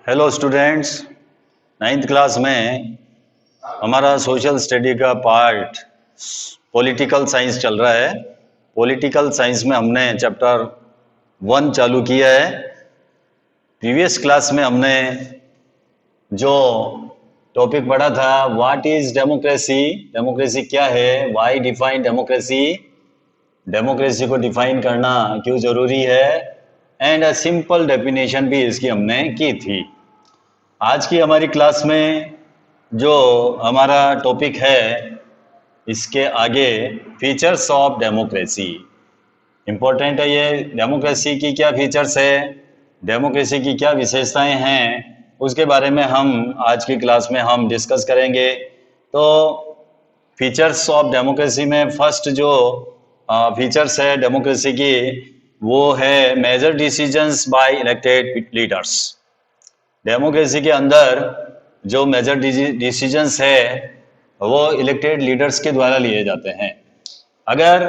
Hello students, ninth class में हमारा social study का पार्ट पॉलिटिकल साइंस चल रहा है। पॉलिटिकल साइंस में हमने चैप्टर 1 चालू किया है। प्रीवियस क्लास में हमने जो टॉपिक पढ़ा था, व्हाट इज डेमोक्रेसी, डेमोक्रेसी क्या है, व्हाई डिफाइन डेमोक्रेसी, डेमोक्रेसी को डिफाइन करना क्यों जरूरी है, एंड अ सिंपल डेफिनेशन भी इसकी हमने की थी। आज की हमारी क्लास में जो हमारा टॉपिक है, इसके आगे फीचर्स ऑफ डेमोक्रेसी इम्पोर्टेंट है। ये डेमोक्रेसी की क्या फीचर्स है, डेमोक्रेसी की क्या विशेषताएं हैं, उसके बारे में हम आज की क्लास में हम डिस्कस करेंगे। तो फीचर्स ऑफ डेमोक्रेसी में फर्स्ट जो फीचर्स है डेमोक्रेसी की, वो है major decisions by elected leaders. Democracy के अंदर जो मेजर डिसीजंस है वो इलेक्टेड लीडर्स के द्वारा लिए जाते हैं। अगर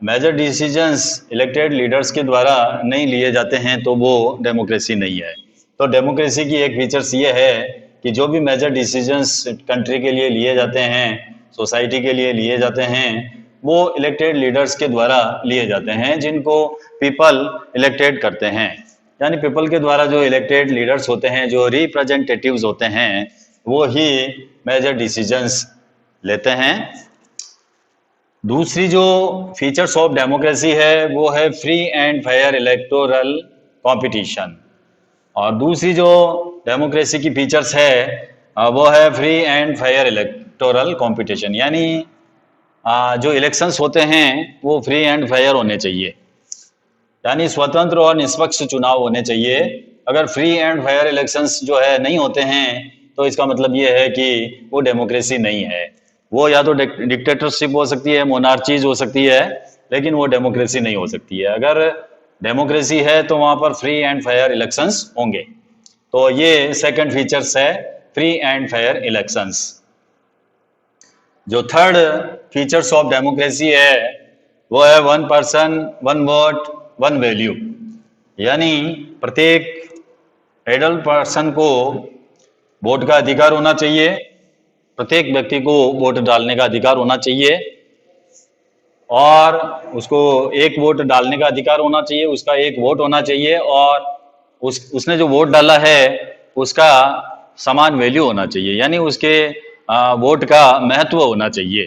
मेजर डिसीजंस इलेक्टेड लीडर्स के द्वारा नहीं लिए जाते हैं तो वो डेमोक्रेसी नहीं है। तो डेमोक्रेसी की एक फीचर्स ये है कि जो भी मेजर डिसीजंस कंट्री के लिए लिए जाते हैं, सोसाइटी के लिए लिए जाते हैं, वो इलेक्टेड लीडर्स के द्वारा लिए जाते हैं, जिनको पीपल इलेक्टेड करते हैं। यानी पीपल के द्वारा जो इलेक्टेड लीडर्स होते हैं, जो रिप्रेजेंटेटिव्स होते हैं, वो ही मेजर डिसीजंस लेते हैं। दूसरी जो फीचर्स ऑफ डेमोक्रेसी है वो है free and fair electoral competition. और दूसरी जो डेमोक्रेसी की फीचर्स है वो है free and fair electoral competition. यानी जो इलेक्शंस होते हैं वो फ्री एंड फेयर होने चाहिए, यानी स्वतंत्र और निष्पक्ष चुनाव होने चाहिए। अगर फ्री एंड फेयर इलेक्शंस जो है नहीं होते हैं तो इसका मतलब ये है कि वो डेमोक्रेसी नहीं है। वो या तो डिक्टेटरशिप हो सकती है, मोनार्चीज हो सकती है, लेकिन वो डेमोक्रेसी नहीं हो सकती है। अगर डेमोक्रेसी है तो वहां पर फ्री एंड फेयर इलेक्शंस होंगे। तो ये सेकंड फीचर्स है, फ्री एंड फेयर इलेक्शंस। जो थर्ड फीचर्स ऑफ डेमोक्रेसी है वो है one person one vote one value. यानी प्रत्येक एडल्ट पर्सन को वोट का अधिकार होना चाहिए, प्रत्येक व्यक्ति को वोट डालने का अधिकार होना चाहिए, और उसको एक वोट डालने का अधिकार होना चाहिए, उसका एक वोट होना चाहिए, और उसने जो वोट डाला है उसका समान वैल्यू होना चाहिए, यानी उसके वोट का महत्व होना चाहिए।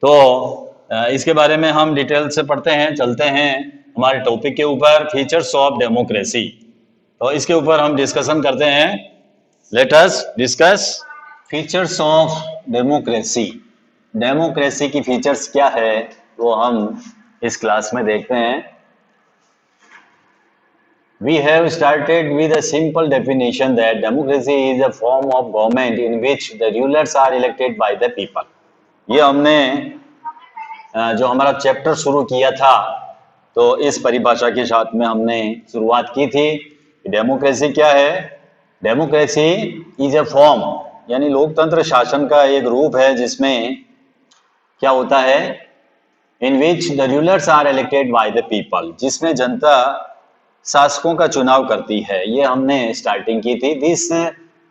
तो इसके बारे में हम डिटेल से पढ़ते हैं, चलते हैं हमारे टॉपिक के ऊपर, फीचर्स ऑफ डेमोक्रेसी। तो इसके ऊपर हम डिस्कशन करते हैं। Let us discuss features of democracy. Democracy की फीचर्स क्या है वो हम इस क्लास में देखते हैं। We have started with a simple definition that democracy is a form of government in which the rulers are elected by the people. ये हमने जो हमारा चैप्टर शुरू किया था तो इस परिभाषा के साथ में हमने शुरुआत की थी। डेमोक्रेसी क्या है? डेमोक्रेसी इज ए फॉर्म, यानी लोकतंत्र शासन का एक रूप है जिसमें क्या होता है, in which the rulers are elected by the people, जिसमें जनता शासकों का चुनाव करती है। ये हमने स्टार्टिंग की थी। This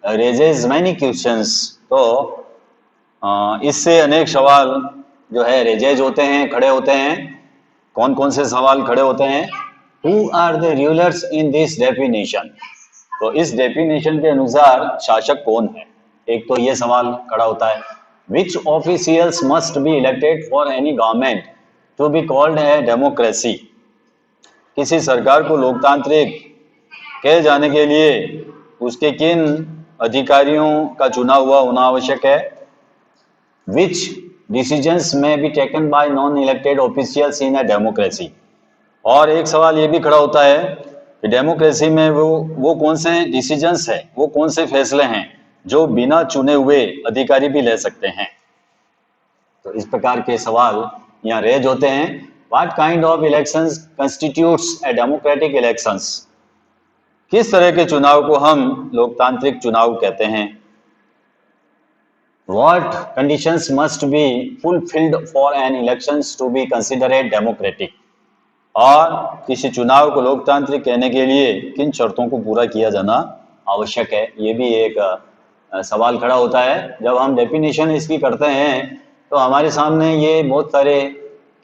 raises many questions. तो इससे अनेक सवाल जो है रेजेज होते हैं, खड़े होते हैं। कौन कौन से सवाल खड़े होते हैं? Who are the rulers in this definition. तो इस डेफिनेशन के अनुसार शासक कौन है, एक तो ये सवाल खड़ा होता है। Which officials must be elected for any government to be called a democracy. किसी सरकार को लोकतांत्रिक कहे जाने के लिए उसके किन अधिकारियों का चुनाव हुआ होना आवश्यक है। विच डिसीजंस में be taken by non elected officials in a democracy. और एक सवाल ये भी खड़ा होता है कि डेमोक्रेसी में वो कौन से डिसीजंस है, वो कौन से फैसले हैं जो बिना चुने हुए अधिकारी भी ले सकते हैं। तो इस प्रकार के सवाल यहाँ रेज होते हैं। What kind of elections constitutes a democratic elections? किस तरह के चुनाव को हम लोकतांत्रिक चुनाव कहते हैं। What conditions must be fulfilled for an elections to be considered democratic? और किसी चुनाव को लोकतांत्रिक कहने के लिए किन शर्तों को पूरा किया जाना आवश्यक है? ये भी एक सवाल खड़ा होता है। जब हम डेफिनेशन इसकी करते हैं तो हमारे सामने ये बहुत सारे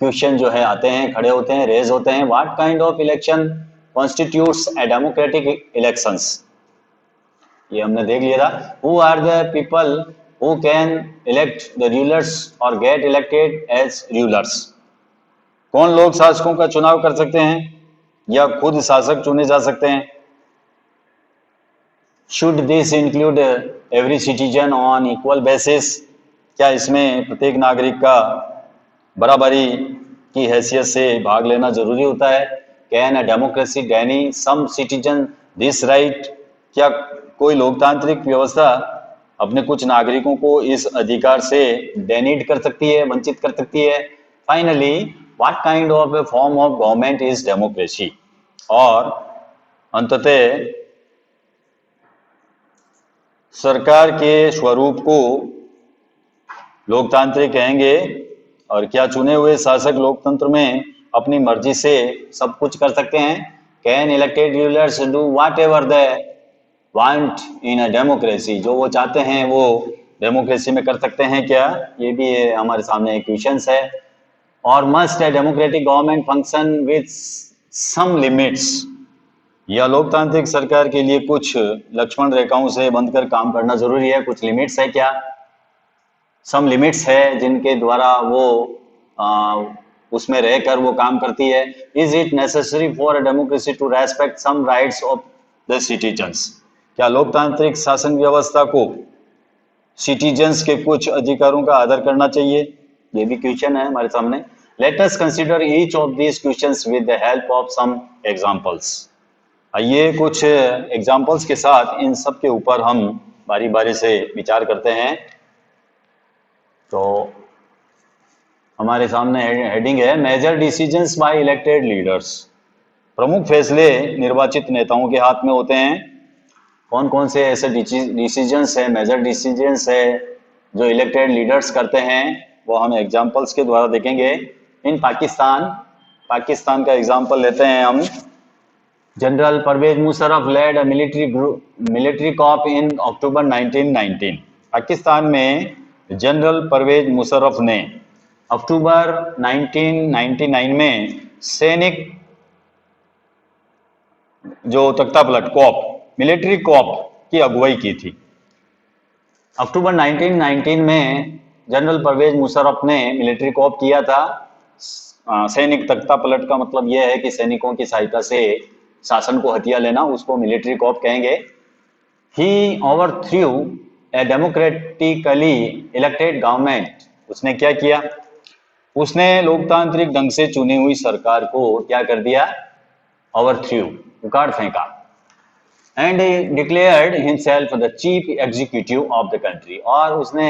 क्वेश्चन जो है आते हैं, खड़े होते हैं, रेज होते हैं। What kind of election constitutes a democratic elections? ये हमने देख लिया था। Who are the people who can elect the rulers और गेट इलेक्टेड एज रूलर्स? कौन लोग शासकों का चुनाव कर सकते हैं या खुद शासक चुने जा सकते हैं? Should this include every citizen on equal basis? क्या इसमें प्रत्येक नागरिक का बराबरी की हैसियत से भाग लेना जरूरी होता है? Can a democracy deny some citizen this right? क्या कोई लोकतांत्रिक व्यवस्था अपने कुछ नागरिकों को इस अधिकार से डेनिड कर सकती है, वंचित कर सकती है? Finally, what kind of A form of government is democracy? और अंततः सरकार के स्वरूप को लोकतांत्रिक कहेंगे? और क्या चुने हुए शासक लोकतंत्र में अपनी मर्जी से सब कुछ कर सकते हैं? Can elected rulers do what ever they want in a democracy? जो वो चाहते हैं वो डेमोक्रेसी में कर सकते हैं क्या? ये भी हमारे सामने एक क्वेश्चन है। और must a democratic government function with some limits? या लोकतांत्रिक सरकार के लिए कुछ लक्ष्मण रेखाओं से बंधकर काम करना जरूरी है? कुछ लिमिट्स है क्या? सम लिमिट्स है जिनके द्वारा वो उसमें रहकर वो काम करती है। Is it necessary for a democracy to respect some rights of the citizens? क्या लोकतांत्रिक शासन व्यवस्था को सिटीजन्स के कुछ अधिकारों का आदर करना चाहिए? ये भी क्वेश्चन है हमारे सामने। Let us consider each of these questions with the help of some examples. आइए कुछ एग्जांपल्स के साथ इन सब के ऊपर हम बारी बारी से विचार करते हैं। तो हमारे सामने हेडिंग है major decisions by elected leaders. प्रमुख फैसले निर्वाचित नेताओं के हाथ में होते हैं। कौन कौन से ऐसे डिसीजंस है, मेजर डिसीजंस है जो इलेक्टेड लीडर्स करते हैं, वो हम एग्जांपल्स के द्वारा देखेंगे। इन पाकिस्तान का एग्जांपल लेते हैं हम। General Parvez Musharraf led a military coup in October 1919। Pakistan में जनरल परवेज मुशर्रफ ने अक्टूबर 1999 में सैनिक जो तख्तापलट कॉप, मिलिट्री कॉप की अगुवाई की थी। अक्टूबर 1919 में जनरल परवेज मुशर्रफ ने मिलिट्री कॉप किया था। सैनिक तख्तापलट का मतलब यह है कि सैनिकों की सहायता से शासन को हथिया लेना, उसको मिलिट्री कॉप कहेंगे। ही ओवरथ्रू ए डेमोक्रेटिकली इलेक्टेड गवर्नमेंट। उसने क्या किया? उसने लोकतांत्रिक ढंग से चुनी हुई सरकार को क्या कर दिया? ओवरथ्रू, उखाड़ फेंका। And declared himself the chief executive of the country. और उसने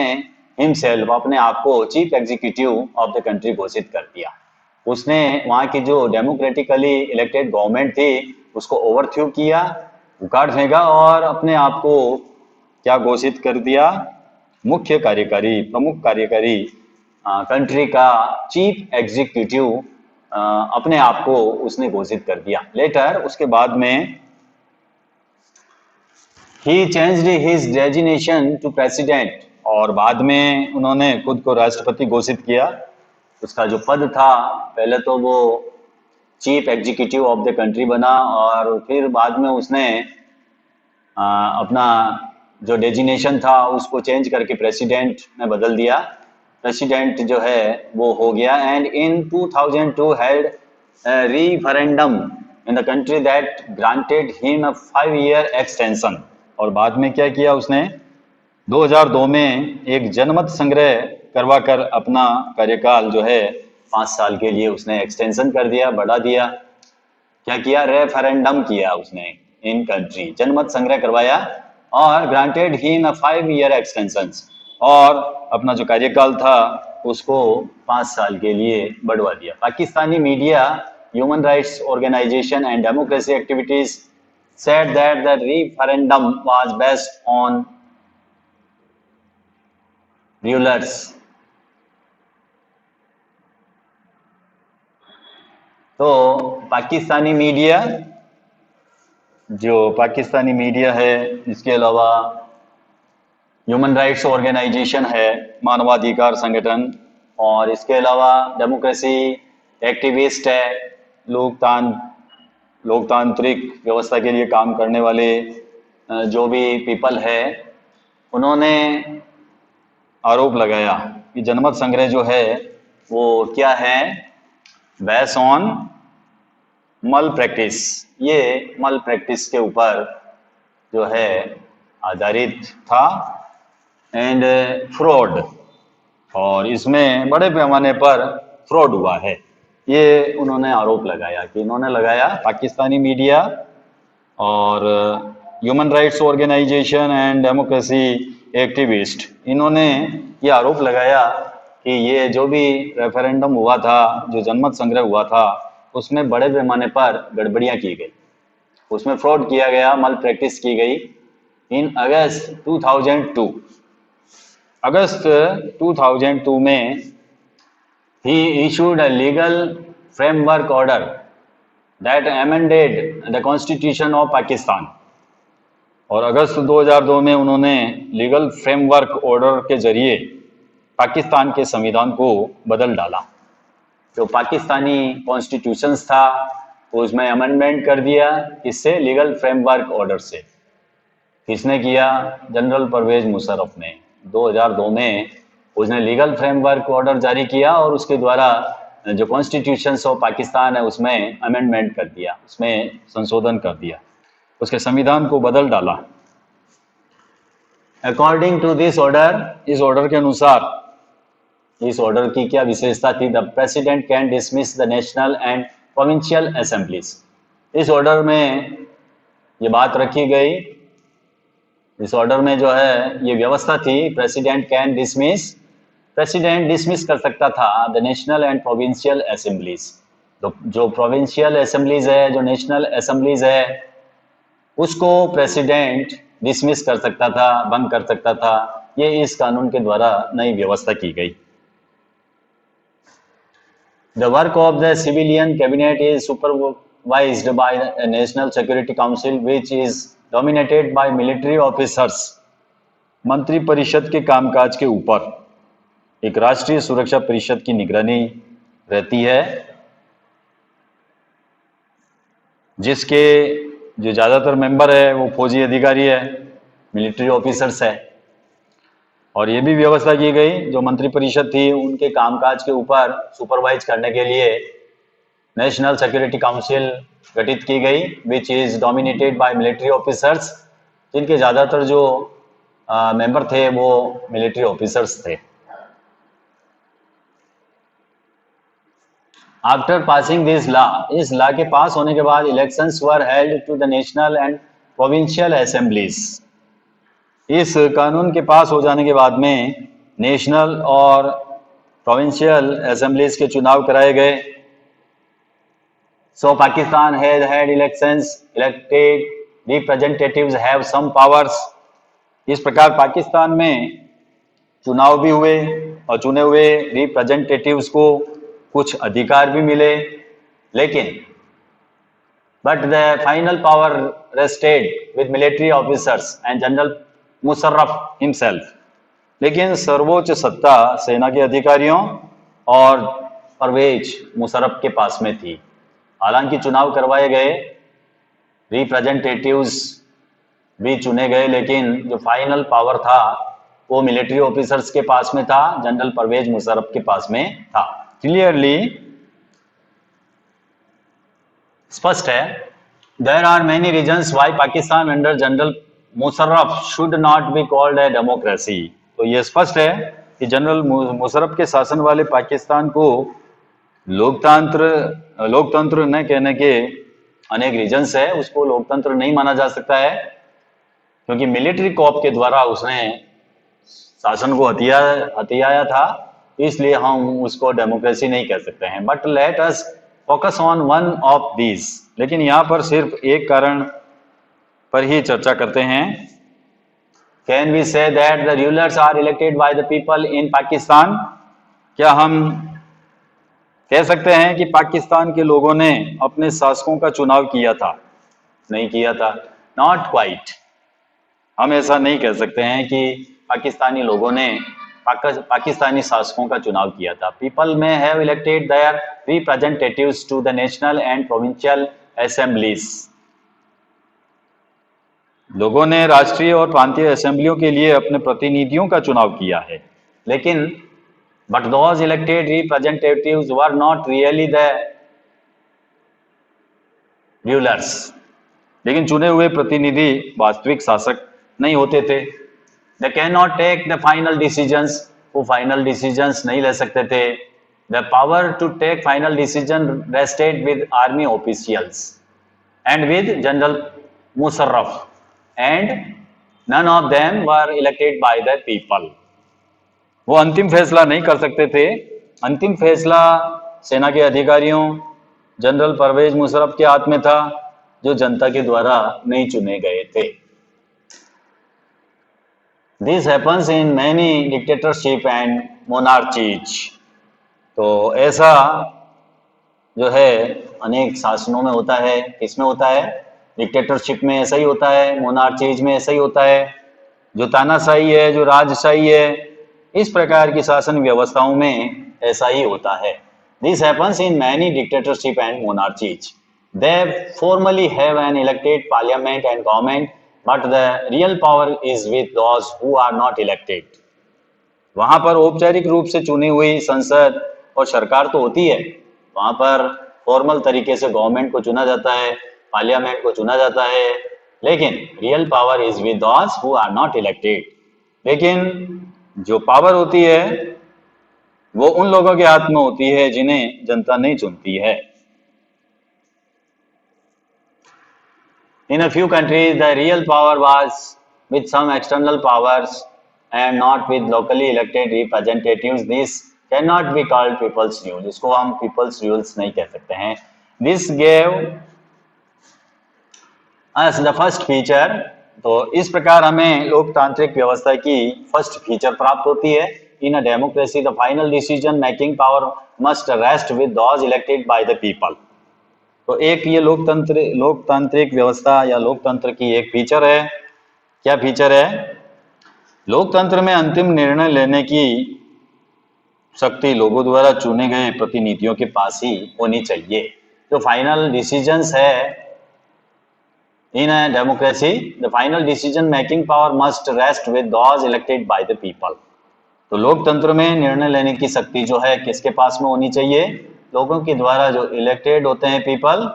हिमसेल्फ, अपने आप को chief executive of the country घोषित कर दिया। उसने वहां की जो डेमोक्रेटिकली इलेक्टेड गवर्नमेंट थी उसको ओवरथ्रू किया, उखाड़ फेंका और अपने आप को क्या घोषित कर दिया? मुख्य कार्यकारी, प्रमुख कार्यकारी कंट्री का चीफ एग्जीक्यूटिव अपने आप को उसने घोषित कर दिया। लेटर, उसके बाद में ही changed his designation to president. और बाद में उन्होंने खुद को राष्ट्रपति घोषित किया। उसका जो पद था, पहले तो वो chief executive of the country बना और फिर बाद में उसने अपना जो डेजिग्नेशन था उसको चेंज करके प्रेसिडेंट में बदल दिया। प्रेसिडेंट जो है वो हो गया। And in 2002 held referendum in the country that granted him a 5-year extension. और बाद में क्या किया उसने? 2002 में एक जनमत संग्रह करवा कर अपना कार्यकाल जो है 5 साल के लिए उसने एक्सटेंशन कर दिया, बढ़ा दिया। क्या किया? रेफरेंडम किया उसने इन कंट्री, जनमत संग्रह करवाया और granted him a 5-year extension, और अपना जो कार्यकाल था उसको 5 साल के लिए बढ़वा दिया। Pakistani media, human rights organisation and democracy activities said that the referendum was based on rulers। तो पाकिस्तानी मीडिया जो पाकिस्तानी मीडिया है, इसके अलावा ह्यूमन राइट्स ऑर्गेनाइजेशन है, मानवाधिकार संगठन, और इसके अलावा डेमोक्रेसी एक्टिविस्ट है, लोकतांत्रिक व्यवस्था के लिए काम करने वाले जो भी पीपल है, उन्होंने आरोप लगाया कि जनमत संग्रह जो है वो क्या है, बेस ऑन मल प्रैक्टिस, ये मल प्रैक्टिस के ऊपर जो है आधारित था, एंड फ्रॉड, और इसमें बड़े पैमाने पर फ्रॉड हुआ है, ये उन्होंने आरोप लगाया कि इन्होंने लगाया पाकिस्तानी मीडिया और human rights organisation and democracy activist, इन्होंने ये आरोप लगाया कि ये जो भी रेफरेंडम हुआ था, जो जनमत संग्रह हुआ था, उसमें बड़े पैमाने पर गड़बड़ियां की गई, उसमें फ्रॉड किया गया, मल प्रैक्टिस की गई। इन अगस्त 2002, अगस्त 2002 में ही issued a legal framework order that amended the constitution of Pakistan, और अगस्त 2002 में उन्होंने लीगल फ्रेमवर्क ऑर्डर के जरिए पाकिस्तान के संविधान को बदल डाला। जो पाकिस्तानी कॉन्स्टिट्यूशंस था उसमें अमेंडमेंट कर दिया, इससे लीगल फ्रेमवर्क ऑर्डर से। किसने किया? जनरल परवेज मुशर्रफ ने 2002 में उसने लीगल फ्रेमवर्क ऑर्डर जारी किया और उसके द्वारा जो कॉन्स्टिट्यूशंस ऑफ पाकिस्तान है उसमें अमेंडमेंट कर दिया, उसमें संशोधन कर दिया, उसके संविधान को बदल डाला। अकॉर्डिंग टू दिस ऑर्डर, इस ऑर्डर के अनुसार, इस ऑर्डर की क्या विशेषता थी? The president can dismiss the national and provincial assemblies. इस ऑर्डर में ये बात रखी गई, इस ऑर्डर में जो है ये व्यवस्था थी, president can dismiss, president dismiss कर सकता था the national and provincial assemblies, जो प्रोविंशियल असेंबलीज है, जो नेशनल असेंबलीज है, उसको प्रेसिडेंट डिसमिस कर सकता था, बंद कर सकता था। ये इस कानून के द्वारा नई व्यवस्था की गई। The work of the civilian cabinet is supervised by the National Security Council, which is dominated by military officers. मंत्री परिषद के कामकाज के ऊपर एक राष्ट्रीय सुरक्षा परिषद की निगरानी रहती है, जिसके जो ज़्यादातर मेंबर है वो फौजी अधिकारी है, मिलिट्री ऑफिसर्स है। और ये भी व्यवस्था की गई, जो मंत्री परिषद थी उनके कामकाज के ऊपर सुपरवाइज करने के लिए नेशनल सिक्योरिटी काउंसिल गठित की गई, which is dominated by military officers, जिनके ज़्यादातर जो मेंबर थे वो मिलिट्री ऑफिसर्स थे। आफ्टर पासिंग दिस लॉ, इस लॉ के पास होने के बाद elections were held to the national and provincial assemblies. इस कानून के पास हो जाने के बाद में नेशनल और प्रोविंशियल असेंबलीज के चुनाव कराए गए। So Pakistan has had elections, elected representatives have some powers. इस प्रकार पाकिस्तान में चुनाव भी हुए और चुने हुए रिप्रेजेंटेटिव्स को कुछ अधिकार भी मिले, लेकिन but the final power rested with military officers and general Musharraf himself. लेकिन सर्वोच्च सत्ता सेना के अधिकारियों और परवेज मुशर्रफ के पास में थी। हालांकि चुनाव करवाए गए, रिप्रेजेंटेटिव्स भी चुने गए, लेकिन जो फाइनल पावर था वो मिलिट्री ऑफिसर्स के पास में था, जनरल परवेज मुशर्रफ के पास में था। क्लियरली स्पष्ट है, there are many reasons why Pakistan under general Musharraf should not be called a democracy. तो ये स्पष्ट है कि जनरल मुशर्रफ के शासन वाले पाकिस्तान को लोकतंत्र न कहने के अनेक रीजन्स है। उसको लोकतंत्र नहीं माना जा सकता है क्योंकि मिलिट्री कॉप के द्वारा उसने शासन को हथियाया था, इसलिए हम उसको डेमोक्रेसी नहीं कह सकते हैं। But let us focus on one of these. लेकिन यहाँ पर सिर्फ एक कारण पर ही चर्चा करते हैं। Can we say that the rulers are elected by the people in Pakistan? क्या हम कह सकते हैं कि पाकिस्तान के लोगों ने अपने शासकों का चुनाव किया था? नहीं किया था, नॉट क्वाइट। हम ऐसा नहीं कह सकते हैं कि पाकिस्तानी लोगों ने पाकिस्तानी शासकों का चुनाव किया था। पीपल में have elected their representatives to the national and provincial assemblies. लोगों ने राष्ट्रीय और प्रांतीय असेंबलियों के लिए अपने प्रतिनिधियों का चुनाव किया है, लेकिन but those elected representatives were not really the rulers. लेकिन चुने हुए प्रतिनिधि वास्तविक शासक नहीं होते थे। They can not take the final decisions, वो फाइनल डिसीजंस नहीं ले सकते थे। The power to take final decision rested with army officials and with general Musharraf and none of them were elected by the people. वो अंतिम फैसला नहीं कर सकते थे। अंतिम फैसला सेना के अधिकारियों जनरल परवेज मुशर्रफ के हाथ में था, जो जनता के द्वारा नहीं चुने गए थे। This happens in many dictatorship and monarchies. तो ऐसा जो है अनेक शासनों में होता है। किसमें होता है? डिक्टेटरशिप में ऐसा ही होता है, मोनार्चीज में ऐसा ही होता है, जो तानाशाही है, जो राजशाही है, इस प्रकार की शासन व्यवस्थाओं में ऐसा ही होता है। This happens in many dictatorship and monarchies. They formally have an elected parliament and government, but the real power is with those who are not elected. वहां पर औपचारिक रूप से चुनी हुई संसद और सरकार तो होती है, वहां पर फॉर्मल तरीके से गवर्नमेंट को चुना जाता है, पार्लियामेंट को चुना जाता है, लेकिन real power is with those who are not elected. लेकिन जो पावर होती है वो उन लोगों के हाथ में होती है जिन्हें जनता नहीं चुनती है। In a few countries, the real power was with some external powers and not with locally elected representatives. This cannot be called people's rule. इसको हम people's rules नहीं कह सकते हैं। This gave us the first feature। तो इस प्रकार हमें लोकतांत्रिक व्यवस्था की फर्स्ट फीचर प्राप्त होती है। In a democracy, the final decision making power must rest with those elected by the people। तो एक ये लोकतांत्रिक व्यवस्था या लोकतंत्र की एक फीचर है। क्या फीचर है? लोकतंत्र में अंतिम निर्णय लेने की शक्ति लोगों द्वारा चुने गए प्रतिनिधियों के पास ही होनी चाहिए। जो फाइनल डिसीजंस है in a democracy, the final decision making power must rest with those elected by the people. तो लोकतंत्र में निर्णय लेने की शक्ति जो है किसके पास में होनी चाहिए? लोगों के द्वारा जो इलेक्टेड होते हैं पीपल,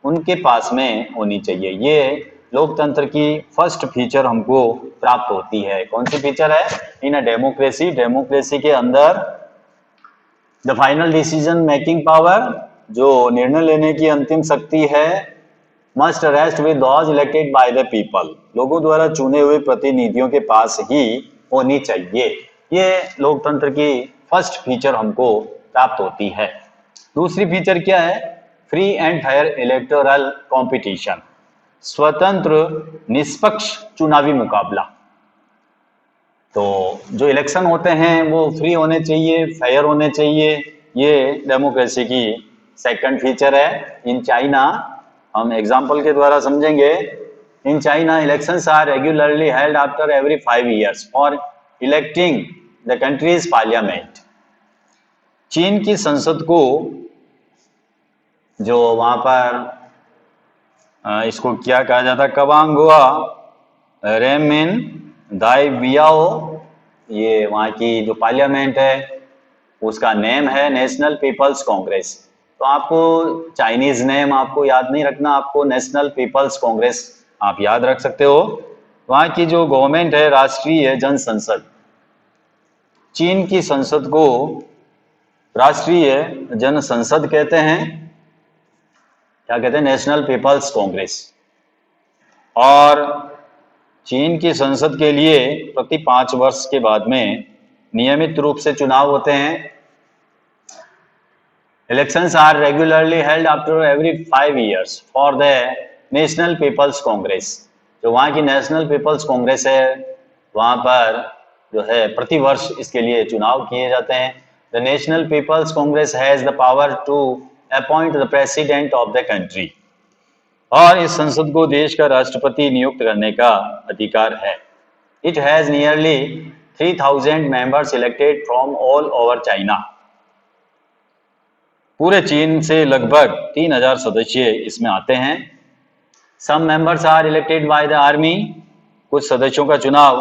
उनके पास में होनी चाहिए। ये लोकतंत्र की फर्स्ट फीचर हमको प्राप्त होती है। कौन सी फीचर है? इन अ डेमोक्रेसी, डेमोक्रेसी के अंदर the final decision making power, जो निर्णय लेने की अंतिम शक्ति है, must rest with those elected by the people, लोगों द्वारा चुने हुए प्रतिनिधियों के पास ही होनी चाहिए। ये लोकतंत्र की फर्स्ट फीचर हमको प्राप्त होती है। दूसरी फीचर क्या है? Free and fair electoral competition, स्वतंत्र निष्पक्ष चुनावी मुकाबला। तो जो इलेक्शन होते हैं वो फ्री होने चाहिए, फेयर होने चाहिए। ये डेमोक्रेसी की सेकंड फीचर है। इन चाइना, हम एग्जाम्पल के द्वारा समझेंगे। In China elections are regularly held after every 5 years for electing the country's parliament. चीन की संसद को, जो वहां पर इसको क्या कहा जाता है, कवांगुआ रेमिन दाई बियाओ, ये वहां की जो पार्लियामेंट है उसका नेम है नेशनल पीपल्स कांग्रेस। तो आपको चाइनीज नेम आपको याद नहीं रखना, आपको नेशनल पीपल्स कांग्रेस आप याद रख सकते हो। वहां की जो गवर्नमेंट है राष्ट्रीय जन संसद, चीन की संसद को राष्ट्रीय जन संसद कहते हैं। क्या कहते हैं? National people's congress. और चीन की संसद के लिए प्रति 5 वर्ष के बाद में नियमित रूप से चुनाव होते हैं। Elections are regularly held after every 5 years for the national people's congress. जो वहाँ की नेशनल पीपल्स कांग्रेस है, वहाँ पर जो है प्रति वर्ष इसके लिए चुनाव किए जाते हैं। The national people's congress has the power to appoint the president of the country. और इस संसद को देश का राष्ट्रपति नियुक्त करने का अधिकार है। It has nearly 3000 members elected from all over China. पूरे चीन से लगभग 3000 सदस्य इसमें आते हैं। Some members are elected by the army. कुछ सदस्यों का चुनाव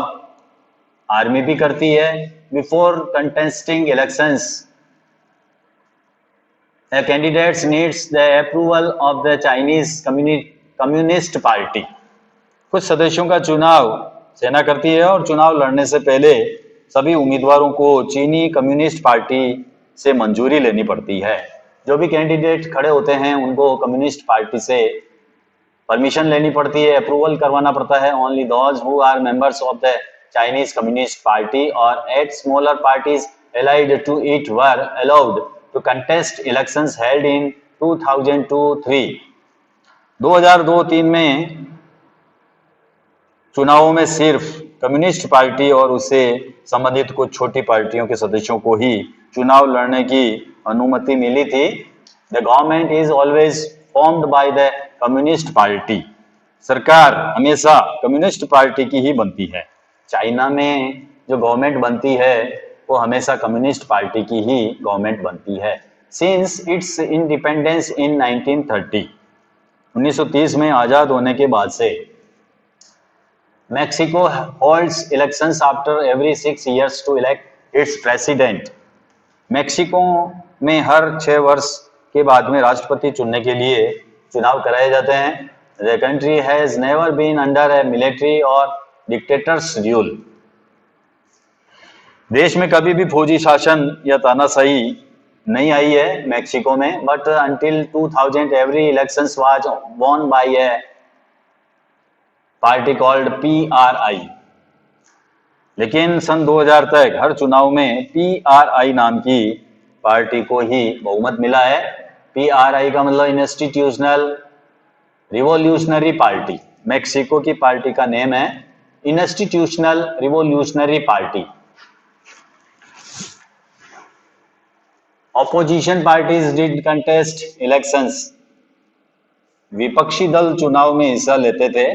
आर्मी भी करती है। Before contesting elections a candidate needs the approval of the Chinese Communist Party। कुछ सदस्यों का चुनाव सेना करती है और चुनाव लड़ने से पहले सभी उम्मीदवारों को चीनी कम्युनिस्ट पार्टी से मंजूरी लेनी पड़ती है। जो भी कैंडिडेट खड़े होते हैं उनको कम्युनिस्ट पार्टी से परमिशन लेनी पड़ती है, अप्रूवल करवाना पड़ता है। Only those who are members of the Chinese communist party और 8 smaller parties allied to it were allowed to contest elections held in 2002-3। 2002-3 में चुनावों में सिर्फ कम्युनिस्ट पार्टी और उससे संबंधित कुछ छोटी पार्टियों के सदस्यों को ही चुनाव लड़ने की अनुमति मिली थी। The government is always formed by the communist party. सरकार हमेशा कम्युनिस्ट पार्टी की ही बनती है। चाइना में जो गवर्नमेंट बनती है वो हमेशा कम्युनिस्ट पार्टी की ही गवर्नमेंट बनती है। सिंस इट्स इंडिपेंडेंस इन 1930, 1930 में आज़ाद होने के बाद से Mexico holds elections after every 6 years to elect its president। Mexico में हर 6 वर्ष के बाद में राष्ट्रपति चुनने के लिए चुनाव कराए जाते हैं। The country has never been under a military or dictator's rule। देश में कभी भी फौजी शासन या तानाशाही नहीं आई है मेक्सिको में। But until 2000 every elections was won by a party called PRI। लेकिन सन 2000 तक हर चुनाव में PRI नाम की पार्टी को ही बहुमत मिला है। PRI का मतलब इंस्टीट्यूशनल रिवॉल्यूशनरी पार्टी। मेक्सिको की पार्टी का नेम है institutional revolutionary party. Opposition parties did contest elections. विपक्षी दल चुनाव में हिस्सा लेते थे।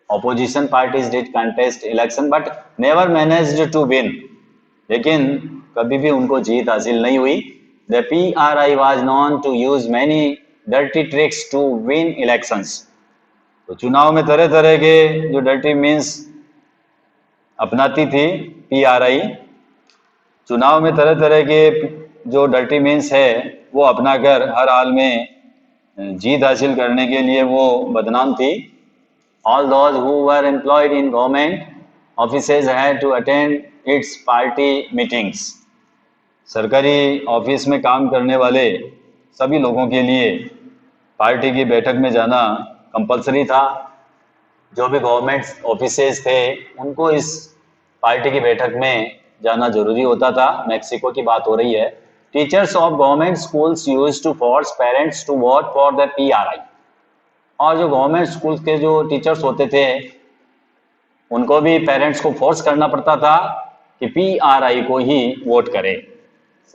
Opposition parties did contest election but never managed to win। लेकिन कभी भी उनको जीत हासिल नहीं हुई। The PRI was known to use many dirty tricks to win elections। तो चुनाव में तरह तरह के जो डर्टी मीन्स अपनाती थी PRI। चुनाव में तरह तरह के जो डर्टी मीन्स है वो अपनाकर हर हाल में जीत हासिल करने के लिए वो बदनाम थी। All those who were employed in government offices had to attend its party meetings। सरकारी ऑफिस में काम करने वाले सभी लोगों के लिए पार्टी की बैठक में जाना कंपलसरी था। जो भी गवर्नमेंट ऑफिसेज थे उनको इस पार्टी की बैठक में जाना जरूरी होता था। मेक्सिको की बात हो रही है। Teachers of government schools used to force parents to vote for the PRI। और जो गवर्नमेंट स्कूल के जो टीचर्स होते थे उनको भी पेरेंट्स को फोर्स करना पड़ता था कि PRI को ही वोट करें।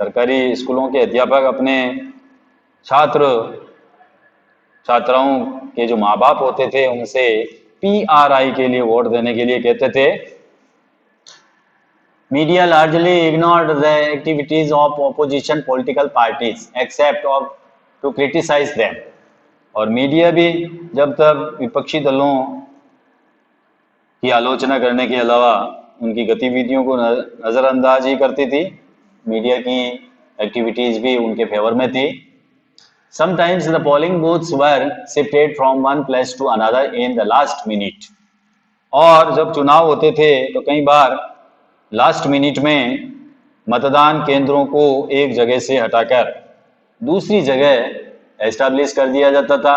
सरकारी स्कूलों के अध्यापक अपने छात्राओं के जो माँ बाप होते थे उनसे PRI के लिए वोट देने के लिए कहते थे। Media largely ignored the activities of opposition political parties except of to criticise them. और मीडिया भी जब तक विपक्षी दलों की आलोचना करने के अलावा उनकी गतिविधियों को नज़रअंदाज ही करती थी। मीडिया की एक्टिविटीज भी उनके फेवर में थी। Sometimes the polling booths were shifted from one place to another in the last minute. और जब चुनाव होते थे तो कई बार लास्ट मिनट में मतदान केंद्रों को एक जगह से हटाकर दूसरी जगह एस्टैब्लिश कर दिया जाता था।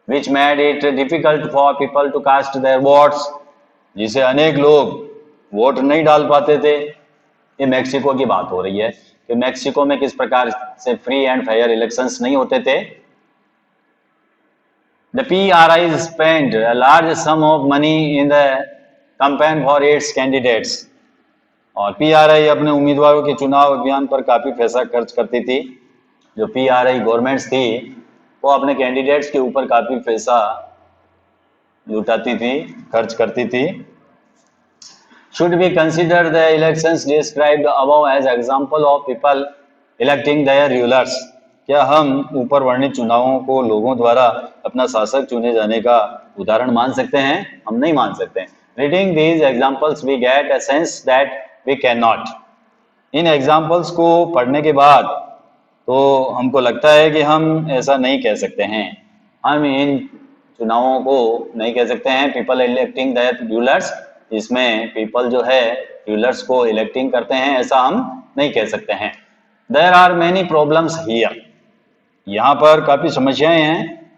which made it difficult for people to cast their votes। जिसे अनेक लोग वोट नहीं डाल पाते थे। ये मेक्सिको की बात हो रही है कि मेक्सिको में किस प्रकार से फ्री एंड फेयर इलेक्शंस नहीं होते थे। The PRI spent a large sum of money in the campaign for its candidates। और PRI अपने उम्मीदवारों के चुनाव अभियान पर काफी पैसा खर्च करती थी। जो PRI गवर्नमेंट्स थी वो अपने कैंडिडेट्स के ऊपर काफी पैसा लुटाती थी, खर्च करती थी। Should we consider the elections described above as example of people electing their rulers? क्या हम ऊपर वर्णित चुनावों को लोगों द्वारा अपना शासक चुने जाने का उदाहरण मान सकते हैं? हम नहीं मान सकते। Reading these examples, we get a sense that we cannot. In examples को पढ़ने के बाद तो हमको लगता है कि हम ऐसा नहीं कह सकते हैं। हम इन चुनावों को नहीं कह सकते हैं। पीपल इलेक्टिंग द रूलर्स, इसमें पीपल जो है रूलर्स को इलेक्टिंग करते हैं, ऐसा हम नहीं कह सकते हैं। There are many problems here, यहाँ पर काफी समस्याएं हैं।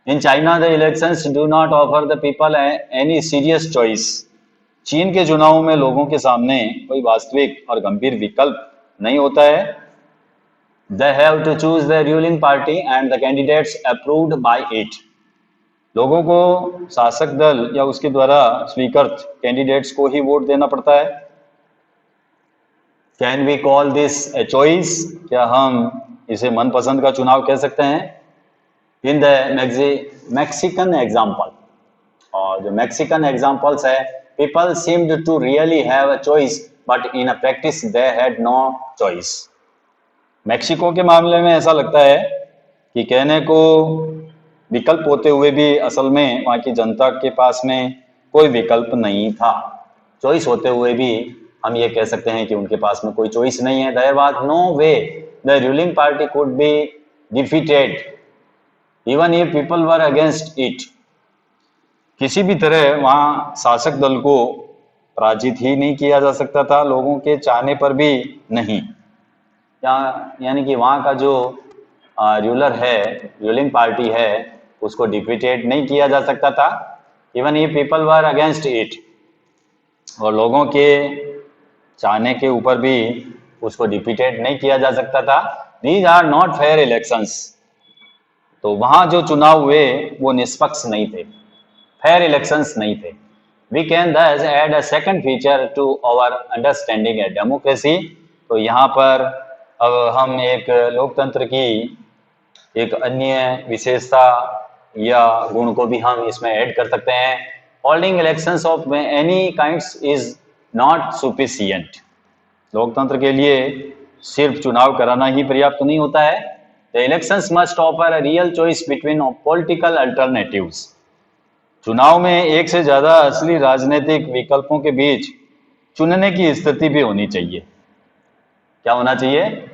In China the elections do not offer the people any serious choice. चीन के चुनावों में लोगों के सामने कोई वास्तविक और गंभीर विकल्प नहीं होता है। They have to choose the ruling party and the candidates approved by it. लोगों को शासक दल या उसके द्वारा स्वीकृत कैंडिडेट्स को ही वोट देना पड़ता है। Can we call this a choice? क्या हम इसे मनपसंद का चुनाव कह सकते हैं? In the Mexican example, और जो मैक्सिकन एग्जाम्पल्स है, people seemed to really have a choice, but in a practice they had no choice. Mexico के मामले में ऐसा लगता है कि कहने को विकल्प होते हुए भी असल में वहाँ की जनता के पास में कोई विकल्प नहीं था। चॉइस होते हुए भी हम ये कह सकते हैं कि उनके पास में कोई चॉइस नहीं है। There was no way the ruling party could be defeated even if people were against it. किसी भी तरह वहाँ शासक दल को पराजित ही नहीं किया जा सकता था, लोगों के चाहने पर भी नहीं। यानी कि वहाँ का जो रूलर है, रूलिंग पार्टी है, उसको डिफीटेड नहीं किया जा सकता था। इवन ये पीपल वर अगेंस्ट इट, और लोगों के चाहने के ऊपर भी उसको डिफीटेड नहीं किया जा सकता था। These are not fair elections. तो वहाँ जो चुनाव हुए वो निष्पक्ष नहीं थे, फेयर इलेक्शंस नहीं थे। We can thus add a second feature to our understanding a democracy. तो यहाँ पर अब हम एक लोकतंत्र की एक अन्य विशेषता या गुण को भी हम इसमें ऐड कर सकते हैं। Holding elections of any kinds is not sufficient. लोकतंत्र के लिए सिर्फ चुनाव कराना ही पर्याप्त नहीं होता है। The elections must offer a real choice between political alternatives. चुनाव में एक से ज्यादा असली राजनीतिक विकल्पों के बीच चुनने की स्थिति भी होनी चाहिए। क्या होना चाहिए?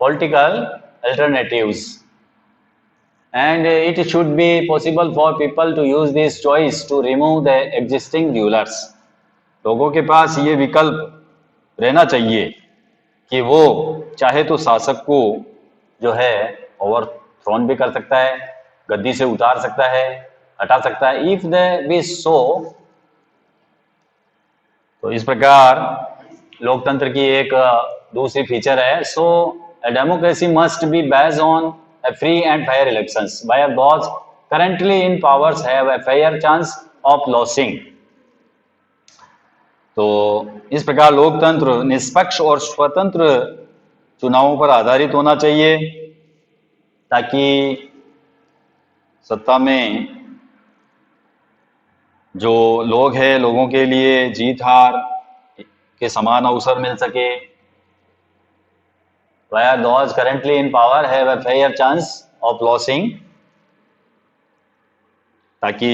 Political alternatives, and it should be possible for people to use this choice to remove the existing rulers. लोगों के पास ये विकल्प रहना चाहिए कि वो चाहे तो शासक को जो है ओवरथ्रोन भी कर सकता है, गद्दी से उतार सकता है, हटा सकता है, इफ दे विश सो। तो इस प्रकार लोकतंत्र की एक दूसरी फीचर है, सो a democracy must be based on a free and fair elections where those currently in powers have a fair chance of losing. तो इस प्रकार लोकतंत्र निष्पक्ष और स्वतंत्र चुनावों पर आधारित होना चाहिए ताकि सत्ता में जो लोग हैं, लोगों के लिए जीत हार के समान अवसर मिल सके। Where those currently in power have a fair chance of losing, ताकि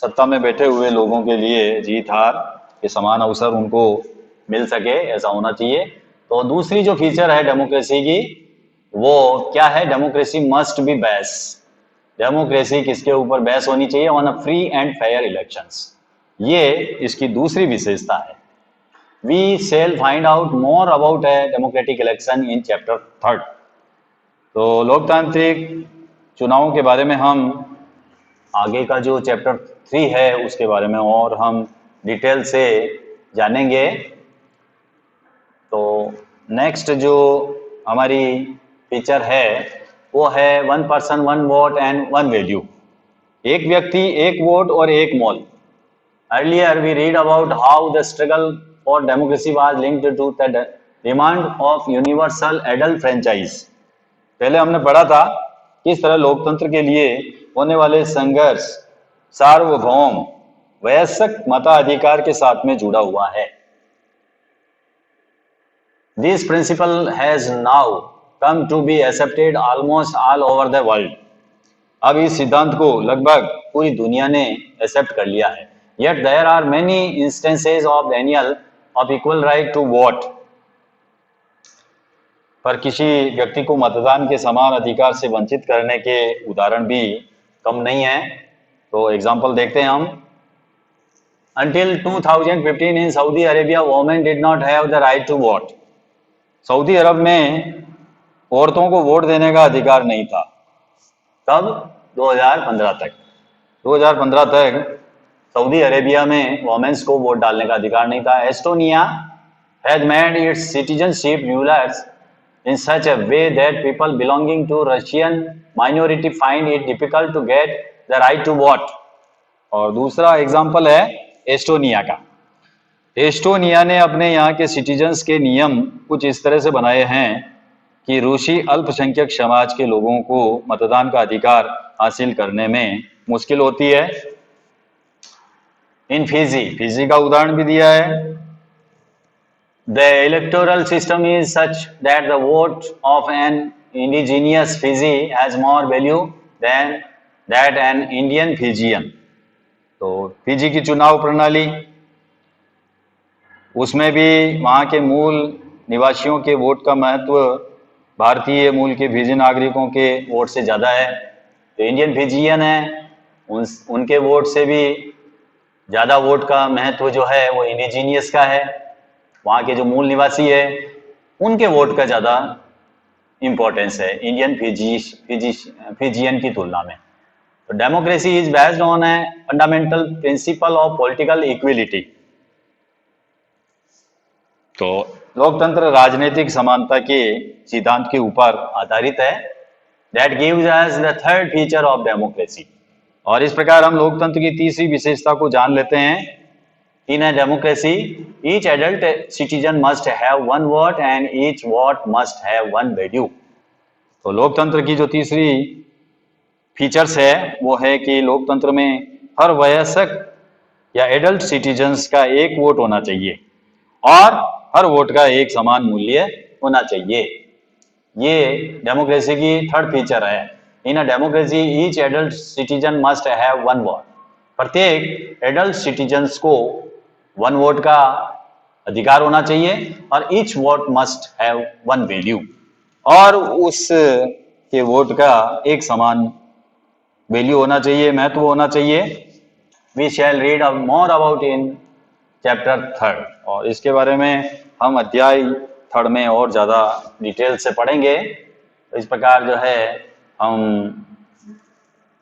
सत्ता में बैठे हुए लोगों के लिए जीत हार के समान अवसर उनको मिल सके, ऐसा होना चाहिए। तो दूसरी जो फीचर है डेमोक्रेसी की, वो क्या है? Democracy must be base. Democracy किसके ऊपर बेस होनी चाहिए? On a free and fair elections. ये इसकी दूसरी विशेषता है। We shall find out more about a democratic election in chapter 3rd. तो लोकतांत्रिक चुनावों के बारे में हम आगे का जो चैप्टर 3 है उसके बारे में और हम डिटेल से जानेंगे। तो नेक्स्ट जो हमारी फीचर है वो है one person one vote and one value. एक व्यक्ति एक वोट और एक मोल। Earlier we read about how the struggle for democracy was linked to the demand of universal adult franchise. पहले हमने पढ़ा था किस तरह लोकतंत्र के लिए होने वाले संघर्ष सार्वभौम वयस्क मताधिकार के साथ में जुड़ा हुआ है। This principle has now come to be accepted almost all over the world. अब इस सिद्धांत को लगभग पूरी दुनिया ने एक्सेप्ट कर लिया है। Yet there are many instances of denial of equal right to vote. पर किसी व्यक्ति को मतदान के समान अधिकार से वंचित करने के उदाहरण भी कम नहीं है। तो एग्जाम्पल देखते हैं हम। Until 2015 in Saudi Arabia, women did not have the right to vote. Saudi Arab में औरतों को वोट देने का अधिकार नहीं था। कब? 2015 तक। 2015 तक सऊदी अरेबिया में वोमेन्स को वोट डालने का अधिकार नहीं था। Estonia has made it's citizenship rules in such a way that people belonging to Russian minority find it difficult to get the right to vote. और दूसरा एग्जाम्पल है एस्टोनिया का। एस्टोनिया ने अपने यहाँ के सिटीजन्स के नियम कुछ इस तरह से बनाए हैं कि रूसी अल्पसंख्यक समाज के लोगों को मतदान का अधिकार हासिल करने में मुश्किल होती है। इन फिजी का उदाहरण भी दिया है। The electoral system is such that the vote of an indigenous Fiji has more value than that an Indian Fijian. तो फिजी की चुनाव प्रणाली, उसमें भी वहाँ के मूल निवासियों के वोट का महत्व भारतीय मूल के फिजी नागरिकों के वोट से ज़्यादा है। तो इंडियन फिजियन है, उनके वोट से भी ज़्यादा वोट का महत्व जो है वो इंडिजीनियस का है। वहाँ के जो मूल निवासी है उनके वोट का ज़्यादा इम्पोर्टेंस है इंडियन फिजियन की तुलना में। तो democracy is based on a fundamental principle of political equality. तो लोकतंत्र राजनीतिक समानता के सिद्धांत के ऊपर आधारित है। That gives us the third feature of democracy. और इस प्रकार हम लोकतंत्र की तीसरी विशेषता को जान लेते हैं। In a democracy, each adult citizen must have one vote and each vote must have one value. तो लोकतंत्र की जो तीसरी फीचर्स है वो है कि लोकतंत्र में हर वयस्क या एडल्ट सिटीजन्स का एक वोट होना चाहिए और हर वोट का एक समान मूल्य होना चाहिए। ये डेमोक्रेसी की थर्ड फीचर है। In a democracy each adult citizen must have one vote. प्रत्येक एडल्ट सिटीजन्स को वन वोट का अधिकार होना चाहिए और each vote must have one value, और उस के वोट का एक समान वैल्यू होना चाहिए, महत्व होना चाहिए। We shall read more about in chapter third. और इसके बारे में हम अध्याय थर्ड में और ज़्यादा डिटेल से पढ़ेंगे। तो इस प्रकार जो है हम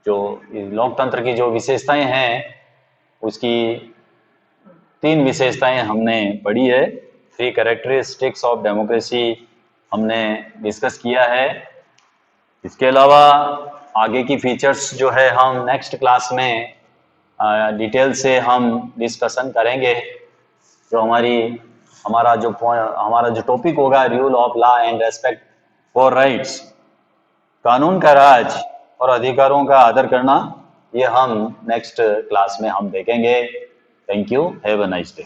जो लोकतंत्र की जो विशेषताएं हैं उसकी 3 विशेषताएं हमने पढ़ी है। 3 कैरेक्टरिस्टिक्स ऑफ डेमोक्रेसी हमने डिस्कस किया है। इसके अलावा आगे की फीचर्स जो है हम नेक्स्ट क्लास में डिटेल से हम डिस्कशन करेंगे। जो हमारा जो टॉपिक होगा rule of law and respect for rights, कानून का राज और अधिकारों का आदर करना, ये हम नेक्स्ट क्लास में हम देखेंगे। Thank you. Have a nice day.